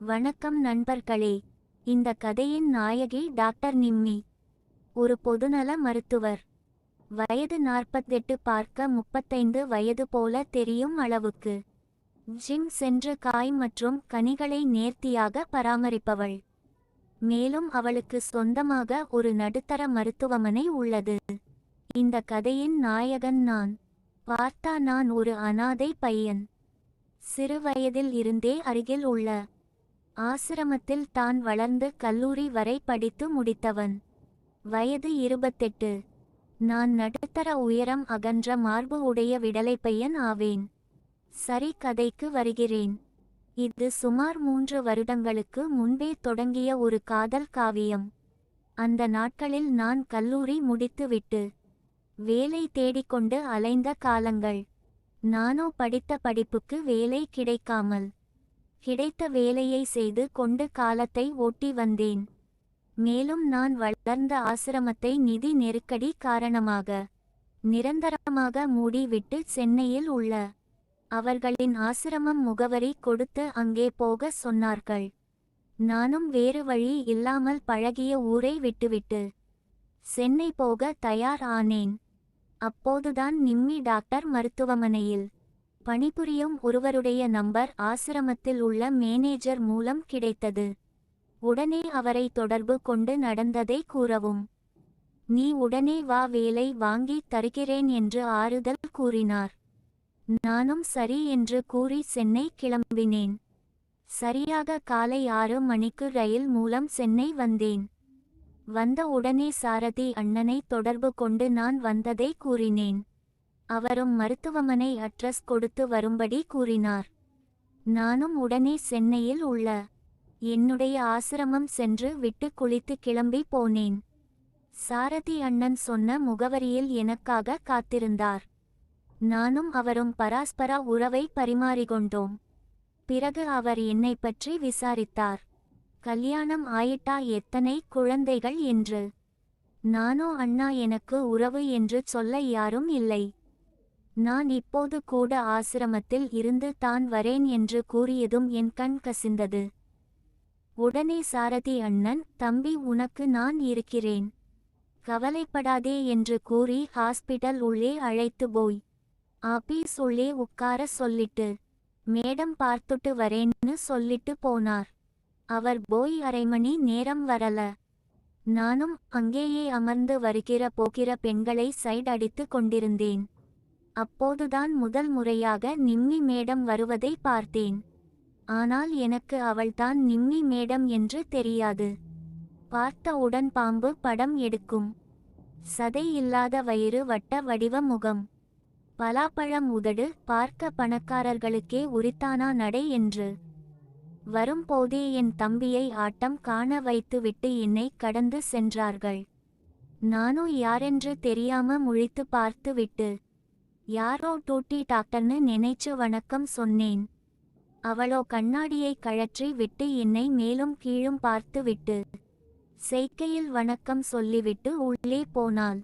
வணக்கம் நண்பர்களே. இந்த கதையின் நாயகி டாக்டர் நிம்மி. ஒரு பொதுநல மருத்துவர். வயது 48, பார்க்க 35 வயது போல தெரியும் அளவுக்கு. ஜிம் சென்று காய் மற்றும் கனிகளை நேர்த்தியாக பராமரிப்பவள். மேலும் அவளுக்கு சொந்தமாக ஒரு நடுத்தர மருத்துவமனை உள்ளது. இந்த கதையின் நாயகன் நான். பார்த்தா நான் ஒரு அனாதை பையன். சிறு வயதில் இருந்தே அருகில் உள்ள ஆசிரமத்தில் தான் வளர்ந்து கல்லூரி வரை படித்து முடித்தவன். வயது 28. நான் நடுத்தர உயரம், அகன்ற மார்பு உடைய விடலை பையன் ஆவேன். சரி, கதைக்கு வருகிறேன். இது சுமார் 3 வருடங்களுக்கு முன்பே தொடங்கிய ஒரு காதல் காவியம். அந்த நாட்களில் நான் கல்லூரி முடித்துவிட்டு வேலை தேடிக்கொண்டு அலைந்த காலங்கள். நானோ படித்த படிப்புக்கு வேலை கிடைக்காமல் கிடைத்த வேலையை செய்து கொண்டு காலத்தை ஓட்டி வந்தேன். மேலும் நான் வளர்ந்த ஆசிரமத்தை நிதி நெருக்கடி காரணமாக நிரந்தரமாக மூடிவிட்டு சென்னையில் உள்ள அவர்களின் ஆசிரமம் முகவரி கொடுத்து அங்கே போக சொன்னார்கள். நானும் வேறு வழி இல்லாமல் பழகிய ஊரை விட்டுவிட்டு சென்னை போக தயார் ஆனேன். அப்போதுதான் நிம்மி டாக்டர் மருத்துவமனையில் பணிபுரியும் ஒருவருடைய நம்பர் ஆசிரமத்தில் உள்ள மேனேஜர் மூலம் கிடைத்தது. உடனே அவரை தொடர்பு கொண்டு நடந்ததை கூறவும், நீ உடனே வா, வேலை வாங்கி தருகிறேன் என்று ஆறுதல் கூறினார். நானும் சரி என்று கூறி சென்னை கிளம்பினேன். சரியாக காலை 6 மணிக்கு ரயில் மூலம் சென்னை வந்தேன். வந்த உடனே சாரதி அண்ணனை தொடர்பு கொண்டு நான் வந்ததை கூறினேன். அவரும் மருத்துவமனை அட்ரஸ் கொடுத்து வரும்படி கூறினார். நானும் உடனே சென்னையில் உள்ள என்னுடைய ஆசிரமம் சென்று விட்டு குளித்து கிளம்பி போனேன். சாரதி அண்ணன் சொன்ன முகவரியில் எனக்காக காத்திருந்தார். நானும் அவரும் பரஸ்பர உறவை பரிமாறிக்கொண்டோம். பிறகு அவர் என்னை பற்றி விசாரித்தார். கல்யாணம் ஆயிட்டா, எத்தனை குழந்தைகள் என்று. நானோ அண்ணா, எனக்கு உறவு என்று சொல்ல யாரும் இல்லை. நான் இப்போது கூட ஆசிரமத்தில் இருந்து தான் வரேன் என்று கூறியதும் என் கண் கசிந்தது. உடனே சாரதி அண்ணன், தம்பி, உனக்கு நான் இருக்கிறேன், கவலைப்படாதே என்று கூறி ஹாஸ்பிட்டல் உள்ளே அழைத்து போய் ஆபீஸ் உள்ளே உட்கார சொல்லிட்டு மேடம் பார்த்துட்டு வரேன்னு சொல்லிட்டு போனார். அவர் போய் அரை மணி நேரம் வரல. நானும் அங்கேயே அமர்ந்து வருகிற போகிற பெண்களை சைட் அடித்து கொண்டிருந்தேன். அப்போதுதான் முதல் முறையாக நிம்மி மேடம் வருவதை பார்த்தேன். ஆனால் எனக்கு அவள்தான் நிம்மி மேடம் என்று தெரியாது. பார்த்தவுடன் பாம்பு படம் எடுக்கும் சதை இல்லாத வயிறு, வட்ட வடிவ முகம், பலாப்பழம் உதடு, பார்க்க பணக்காரர்களுக்கே உரித்தானா நடை என்று வரும்போதே என் தம்பியை ஆட்டம் காண வைத்துவிட்டு என்னை கடந்து சென்றார்கள். நானும் யாரென்று தெரியாம முழித்து பார்த்துவிட்டு யாரோ டூட்டி டாக்டர்னு நினைச்சு வணக்கம் சொன்னேன். அவளோ கண்ணாடியை கழற்றி விட்டு என்னை மேலும் கீழும் பார்த்து விட்டு செய்கையில் வணக்கம் சொல்லிவிட்டு உள்ளே போனாள்.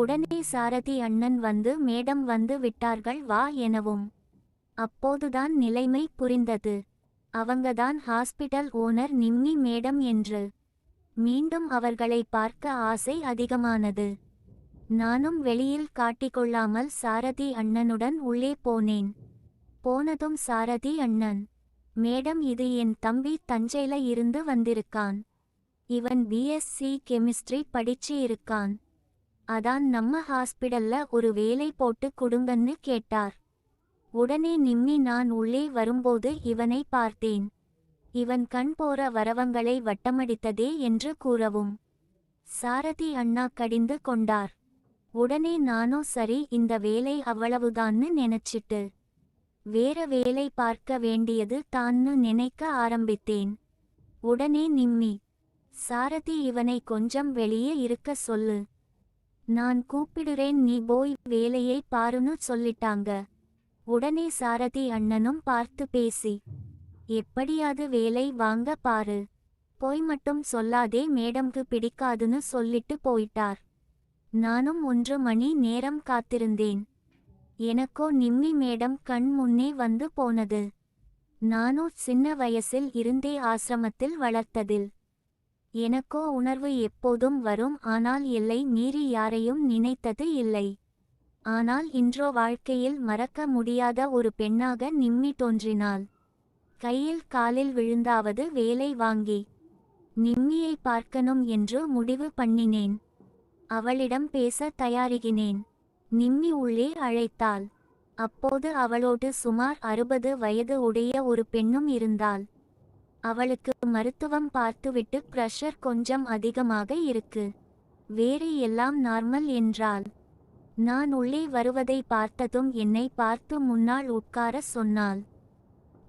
உடனே சாரதி அண்ணன் வந்து, மேடம் வந்து விட்டார்கள், வா எனவும். அப்போதுதான் நிலைமை புரிந்தது. அவங்கதான் ஹாஸ்பிட்டல் ஓனர் நிம்மி மேடம் என்று. மீண்டும் அவர்களை பார்க்க ஆசை அதிகமானது. நானும் வெளியில் காட்டிக்கொள்ளாமல் சாரதி அண்ணனுடன் உள்ளே போனேன். போனதும் சாரதி அண்ணன், மேடம், இது என் தம்பி, தஞ்சையில இருந்து வந்திருக்கான். இவன் பிஎஸ்சி கெமிஸ்ட்ரி படிச்சு இருக்கான். அதான் நம்ம ஹாஸ்பிட்டல்ல ஒரு வேலை போட்டு கொடுங்கன்னு கேட்டார். உடனே நிம்மி நான் உள்ளே வரும்போது இவனை பார்த்தேன். இவன் கண் போற வரவங்களை வட்டமடித்ததே என்று கூறவும் சாரதி அண்ணா கடிந்து கொண்டார். உடனே நானோ சரி, இந்த வேலை அவ்வளவுதான்னு நினைச்சிட்டு வேற வேலை பார்க்க வேண்டியது தான்னு நினைக்க ஆரம்பித்தேன். உடனே நிம்மி, சாரதி, இவனை கொஞ்சம் வெளியே இருக்க சொல்லு, நான் கூப்பிடுறேன், நீ போய் வேலையை பாருன்னு சொல்லிட்டாங்க. உடனே சாரதி அண்ணனும் பார்த்து பேசி, எப்படியாவது வேலை வாங்க பாரு, போய் மட்டும் சொல்லாதே, மேடம்க்கு பிடிக்காதுன்னு சொல்லிட்டு போயிட்டார். நானும் 1 மணி நேரம் காத்திருந்தேன். எனக்கோ நிம்மி மேடம் கண் முன்னே வந்து போனது. நானோ சின்ன வயசில் இருந்தே ஆசிரமத்தில் வளர்த்ததில் எனக்கோ உணர்வு எப்போதும் வரும், ஆனால் எல்லை மீறி யாரையும் நினைத்தது இல்லை. ஆனால் இன்றோ வாழ்க்கையில் மறக்க முடியாத ஒரு பெண்ணாக நிம்மி தோன்றினாள். கையில் காலில் விழுந்தாவது வேலை வாங்கி நிம்மியை பார்க்கணும் என்று முடிவு பண்ணினேன். அவளிடம் பேச தயாரிகினேன். நிம்மி உள்ளே அழைத்தாள். அப்போது அவளோடு சுமார் 60 வயது உடைய ஒரு பெண்ணும் இருந்தாள். அவளுக்கு மருத்துவம் பார்த்துவிட்டு பிரஷர் கொஞ்சம் அதிகமாக இருக்கு, வேறு எல்லாம் நார்மல் என்றாள். நான் உள்ளே வருவதை பார்த்ததும் என்னை பார்த்து முன்னால் உட்கார சொன்னாள்.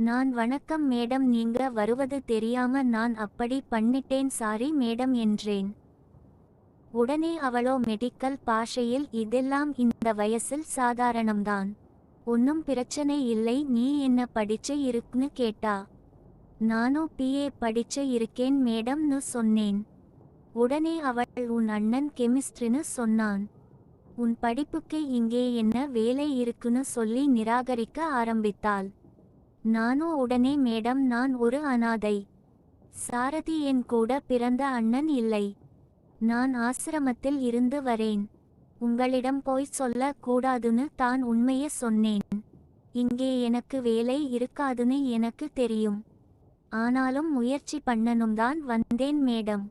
நான் வணக்கம் மேடம், நீங்க வருவது தெரியாம நான் அப்படி பண்ணிட்டேன், சாரி மேடம் என்றேன். உடனே அவளோ மெடிக்கல் பாஷையில் இதெல்லாம் இந்த வயசில் சாதாரணம்தான், ஒன்னும் பிரச்சனை இல்லை, நீ என்ன படிச்சு இருக்குன்னு கேட்டா. நானோ பிஏ படிச்சு இருக்கேன் மேடம்னு சொன்னேன். உடனே அவள் உன் அண்ணன் கெமிஸ்ட்ரின்னு சொன்னான், உன் படிப்புக்கு இங்கே என்ன வேலை இருக்குன்னு சொல்லி நிராகரிக்க ஆரம்பித்தாள். நானோ உடனே மேடம், நான் ஒரு அனாதை, சாரதி என் கூட பிறந்த அண்ணன் இல்லை, நான் ஆசிரமத்தில் இருந்து வரேன், உங்களிடம் போய் சொல்ல கூடாதுன்னு தான் உண்மையை சொன்னேன். இங்கே எனக்கு வேலை இருக்காதுன்னு எனக்கு தெரியும், ஆனாலும் முயற்சி பண்ணணும் தான் வந்தேன் மேடம்,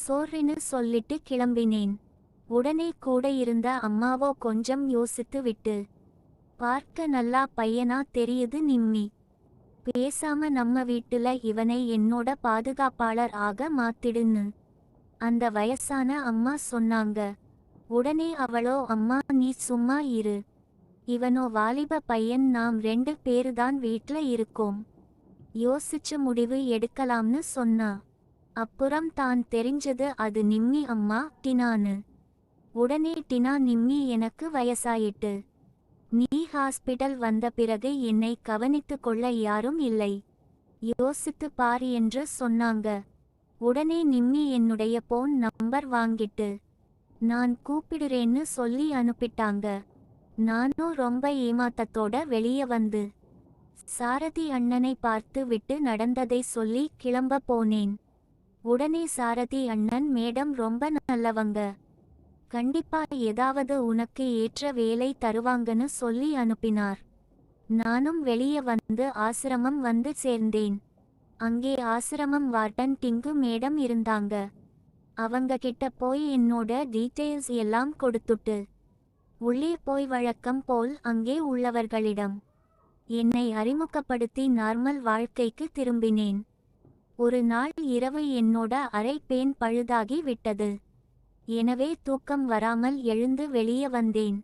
சோர்ரின்னு சொல்லிட்டு கிளம்பினேன். உடனே கூட இருந்த அம்மாவோ கொஞ்சம் யோசித்து விட்டு, பார்க்க நல்லா பையனா தெரியுது நிம்மி, பேசாம நம்ம வீட்டுல இவனை என்னோட பாதுகாப்பாளர் ஆக மாத்திடுன்னு அந்த வயசான அம்மா சொன்னாங்க. உடனே அவளோ, அம்மா நீ சும்மா இரு, இவனோ வாலிப பையன், நாம் 2 பேருதான் வீட்ல இருக்கோம், யோசிச்சு முடிவு எடுக்கலாம்னு சொன்னா. அப்புறம் தான் தெரிஞ்சது அது நிம்மி அம்மா டினான்னு. உடனே டினா, நிம்மி எனக்கு வயசாயிட்டு, நீ ஹாஸ்பிட்டல் வந்த பிறகு என்னை கவனித்து கொள்ள யாரும் இல்லை, யோசித்து பார் என்று சொன்னாங்க. உடனே நிம்மி என்னுடைய போன் நம்பர் வாங்கிட்டு நான் கூப்பிடுறேன்னு சொல்லி அனுப்பிட்டாங்க. நானும் ரொம்ப ஏமாத்தத்தோட வெளியே வந்து சாரதி அண்ணனை பார்த்து விட்டு நடந்ததை சொல்லி கிளம்ப போனேன். உடனே சாரதி அண்ணன், மேடம் ரொம்ப நல்லவங்க, கண்டிப்பா ஏதாவது உனக்கு ஏற்ற வேலை தருவாங்கன்னு சொல்லி அனுப்பினார். நானும் வெளியே வந்து ஆசிரமம் வந்து சேர்ந்தேன். அங்கே ஆசிரமம் வார்டன் டிங்கு மேடம் இருந்தாங்க. அவங்க கிட்ட போய் என்னோட டீட்டெயில்ஸ் எல்லாம் கொடுத்துட்டு உள்ளே போய் வழக்கம் போல் அங்கே உள்ளவர்களிடம் என்னை அறிமுகப்படுத்தி நார்மல் வாழ்க்கைக்கு திரும்பினேன். ஒரு நாள் இரவு என்னோட அரை பேன் பழுதாகி விட்டது. எனவே தூக்கம் வராமல் எழுந்து வெளியே வந்தேன்.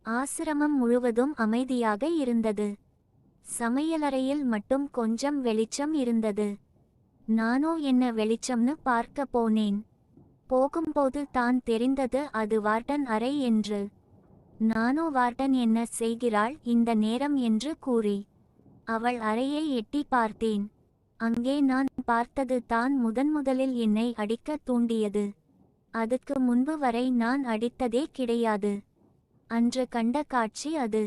ஆசிரமம் முழுவதும் அமைதியாக இருந்தது. சமையலறையில் மட்டும் கொஞ்சம் வெளிச்சம் இருந்தது. நானோ என்ன வெளிச்சம்னு பார்க்க போனேன். போகும்போது தான் தெரிந்தது அது வார்டன் அறை என்று. நானோ வார்டன் என்ன செய்கிறாள் இந்த நேரம் என்று கூறி அவள் அறையை எட்டி பார்த்தேன். அங்கே நான் பார்த்தது தான் முதன்முதலில் என்னை அடிக்க தூண்டியது. அதுக்கு முன்பு வரை நான் அடித்ததே கிடையாது. அன்று கண்ட காட்சி அது.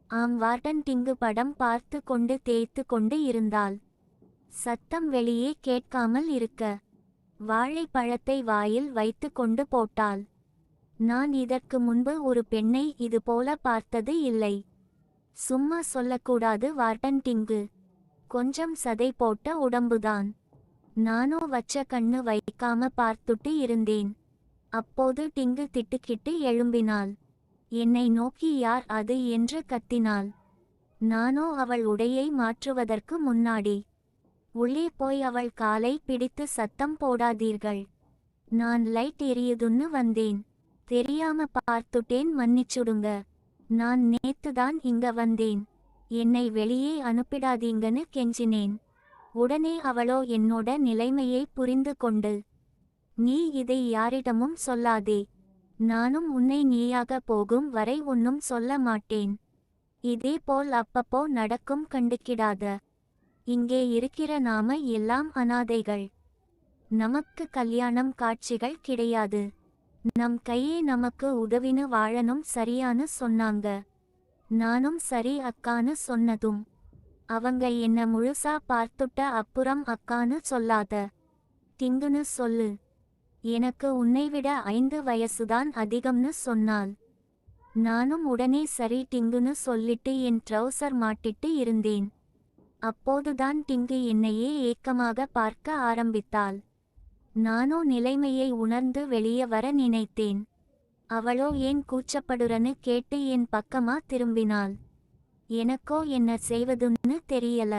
ஆம், வார்டன் டிங்கு படம் பார்த்து கொண்டு தேய்த்து கொண்டு இருந்தாள். சத்தம் வெளியே கேட்காமல் இருக்க வாழைப்பழத்தை வாயில் வைத்து கொண்டு போட்டாள். நான் இதற்கு முன்பு ஒரு பெண்ணை இது போல பார்த்தது இல்லை. சும்மா சொல்லக்கூடாது வார்டன் டிங்கு, கொஞ்சம் சதை போட்ட உடம்புதான். நானோ வச்ச கண்ணு வைக்காம பார்த்துட்டு இருந்தேன். அப்போது டிங்கு திட்டுக்கிட்டு எழும்பினாள். என்னை நோக்கி யார் அது என்று கத்தினாள். நானோ அவள் உடையை மாற்றுவதற்கு முன்னாடி உள்ளே போய் அவள் காலை பிடித்து சத்தம் போடாதீர்கள், நான் லைட் எரியுதுன்னு வந்தேன், தெரியாம பார்த்துட்டேன், மன்னிச்சுடுங்க, நான் நேத்துதான் இங்க வந்தேன், என்னை வெளியே அனுப்பிடாதீங்கன்னு கெஞ்சினேன். உடனே அவளோ என்னோட நிலைமையை புரிந்து கொண்டு, நீ இதை யாரிடமும் சொல்லாதே, நானும் உன்னை நீயாக போகும் வரை ஒன்னும் சொல்ல மாட்டேன், இதே போல் அப்பப்போ நடக்கும், கண்டுக்கிடாத, இங்கே இருக்கிற நாம எல்லாம் அனாதைகள், நமக்கு கல்யாணம் காட்சிகள் கிடையாது, நம் கையே நமக்கு உதவின்னு வாழணும் சரியான்னு சொன்னாங்க. நானும் சரி அக்கான்னு சொன்னதும் அவங்க என்ன முழுசா பார்த்துட்ட அப்புறம் அக்கான்னு சொல்லாத. டிங்குன்னு சொல்லு. எனக்கு உன்னைவிட 5 வயசுதான் அதிகம்னு சொன்னாள். நானும் உடனே சரி டிங்குன்னு சொல்லிட்டு என் ட்ரௌசர் மாட்டிட்டு இருந்தேன். அப்போதுதான் டிங்கு என்னையே ஏக்கமாக பார்க்க ஆரம்பித்தாள். நானோ நிலைமையை உணர்ந்து வெளியே வர நினைத்தேன். அவளோ ஏன் கூச்சப்படுறன்னு கேட்டு என் பக்கமா திரும்பினாள். எனக்கோ என்ன செய்வதுன்னு தெரியல.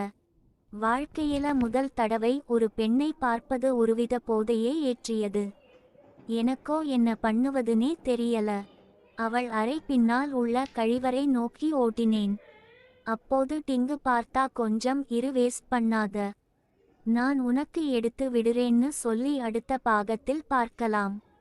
வாழ்க்கையில முதல் தடவை ஒரு பெண்ணை பார்ப்பது ஒருவித போதையே ஏற்றியது. எனக்கோ என்ன பண்ணுவதுனே தெரியல. அவள் அறை பின்னால் உள்ள கழிவறை நோக்கி ஓட்டினேன். அப்போது டிங்கு பார்த்தா கொஞ்சம் வேஸ்ட் பண்ணாத. நான் உனக்கு எடுத்து விடுறேன்னு சொல்லி அடுத்த பாகத்தில் பார்க்கலாம்.